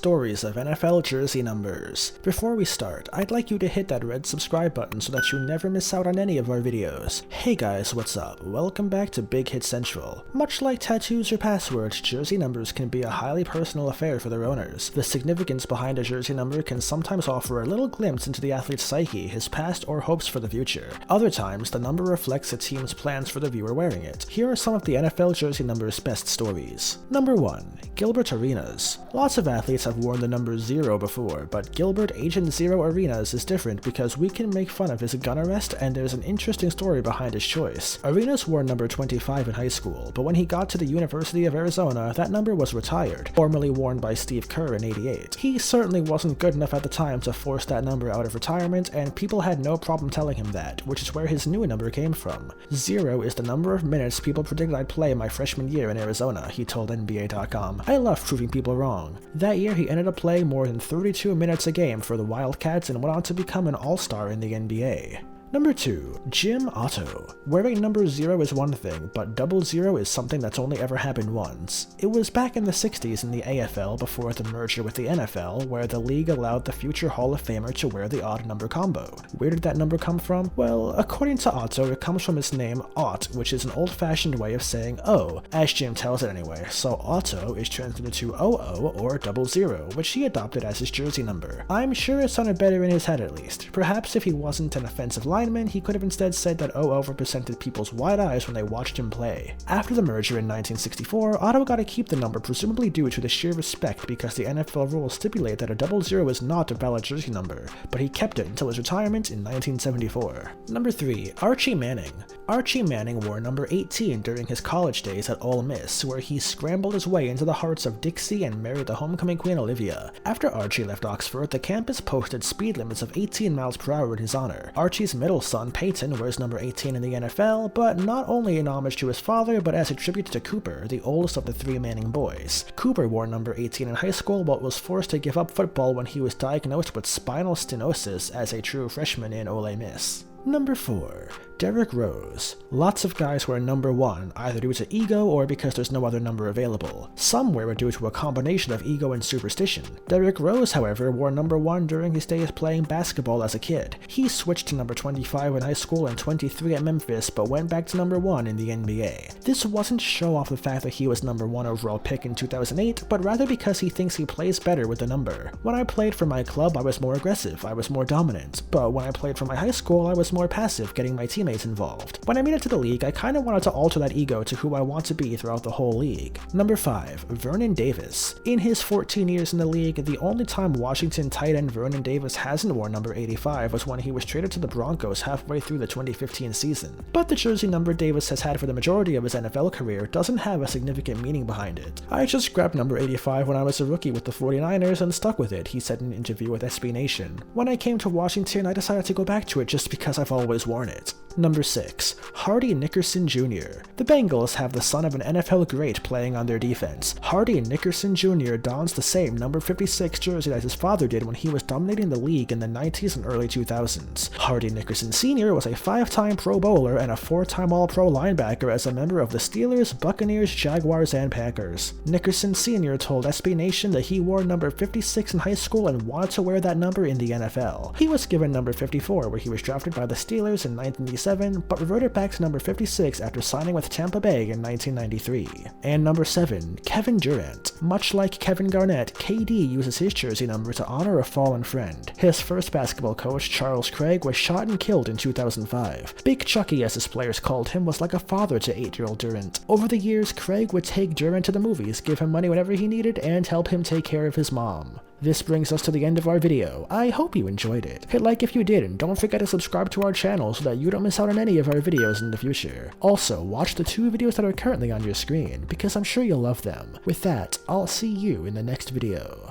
stories of NFL jersey numbers. Before we start, I'd like you to hit that red subscribe button so that you never miss out on any of our videos. Hey guys, what's up? Welcome back to Big Hit Central. Much like tattoos or passwords, jersey numbers can be a highly personal affair for their owners. The significance behind a jersey number can sometimes offer a little glimpse into the athlete's psyche, his past, or hopes for the future. Other times, the number reflects a team's plans for the viewer wearing it. Here are some of the NFL jersey number's best stories. Number 1. Gilbert Arenas. Lots of athletes have worn the number 0 before, but Gilbert Agent Zero Arenas is different because we can make fun of his gun arrest, and there's an interesting story behind his choice. Arenas wore number 25 in high school, but when he got to the University of Arizona, that number was retired, formerly worn by Steve Kerr in '88. He certainly wasn't good enough at the time to force that number out of retirement, and people had no problem telling him that, which is where his new number came from. 0 is the number of minutes people predicted I'd play my freshman year in Arizona, he told NBA.com. I love proving people wrong. That year he ended up playing more than 32 minutes a game for the Wildcats and went on to become an all-star in the NBA. Number 2. Jim Otto. Wearing number 0 is one thing, but 00 is something that's only ever happened once. It was back in the 60s in the AFL before the merger with the NFL, where the league allowed the future Hall of Famer to wear the odd number combo. Where did that number come from? Well, according to Otto, it comes from his name Ott, which is an old-fashioned way of saying O, as Jim tells it anyway, so Otto is translated to OO or 00, which he adopted as his jersey number. I'm sure it sounded better in his head at least. Perhaps if he wasn't an offensive lineman, he could have instead said that OO represented people's wide eyes when they watched him play. After the merger in 1964, Otto got to keep the number, presumably due to the sheer respect because the NFL rules stipulate that a 00 is not a valid jersey number, but he kept it until his retirement in 1974. Number 3. Archie Manning. Archie Manning wore number 18 during his college days at Ole Miss, where he scrambled his way into the hearts of Dixie and married the homecoming queen Olivia. After Archie left Oxford, the campus posted speed limits of 18 miles per hour in his honor. Archie's middle son Peyton wears number 18 in the NFL, but not only in homage to his father, but as a tribute to Cooper, the oldest of the 3 Manning boys. Cooper wore number 18 in high school, but was forced to give up football when he was diagnosed with spinal stenosis as a true freshman in Ole Miss. Number 4. Derrick Rose. Lots of guys wear number 1, either due to ego or because there's no other number available. Some wear it due to a combination of ego and superstition. Derrick Rose, however, wore number 1 during his days playing basketball as a kid. He switched to number 25 in high school and 23 at Memphis, but went back to number 1 in the NBA. This wasn't to show off the fact that he was number 1 overall pick in 2008, but rather because he thinks he plays better with the number. When I played for my club, I was more aggressive, I was more dominant, but when I played for my high school, I was more passive, getting my teammates involved. When I made it to the league, I kinda wanted to alter that ego to who I want to be throughout the whole league. Number 5. Vernon Davis. In his 14 years in the league, the only time Washington tight end Vernon Davis hasn't worn number 85 was when he was traded to the Broncos halfway through the 2015 season. But the jersey number Davis has had for the majority of his NFL career doesn't have a significant meaning behind it. I just grabbed number 85 when I was a rookie with the 49ers and stuck with it, he said in an interview with SB Nation. When I came to Washington, I decided to go back to it just because I've always worn it. Number 6. Hardy Nickerson Jr. The Bengals have the son of an NFL great playing on their defense. Hardy Nickerson Jr. dons the same number 56 jersey as his father did when he was dominating the league in the 90s and early 2000s. Hardy Nickerson Sr. was a 5-time Pro Bowler and a 4-time All-Pro linebacker as a member of the Steelers, Buccaneers, Jaguars, and Packers. Nickerson Sr. told SB Nation that he wore number 56 in high school and wanted to wear that number in the NFL. He was given number 54 where he was drafted by the Steelers in 1987, but reverted back to number 56 after signing with Tampa Bay in 1993. And number 7. Kevin Durant. Much like Kevin Garnett, KD uses his jersey number to honor a fallen friend. His first basketball coach, Charles Craig, was shot and killed in 2005. Big Chucky, as his players called him, was like a father to 8-year-old Durant. Over the years, Craig would take Durant to the movies, give him money whenever he needed, and help him take care of his mom. This brings us to the end of our video. I hope you enjoyed it. Hit like if you did, and don't forget to subscribe to our channel so that you don't miss out on any of our videos in the future. Also, watch the 2 videos that are currently on your screen, because I'm sure you'll love them. With that, I'll see you in the next video.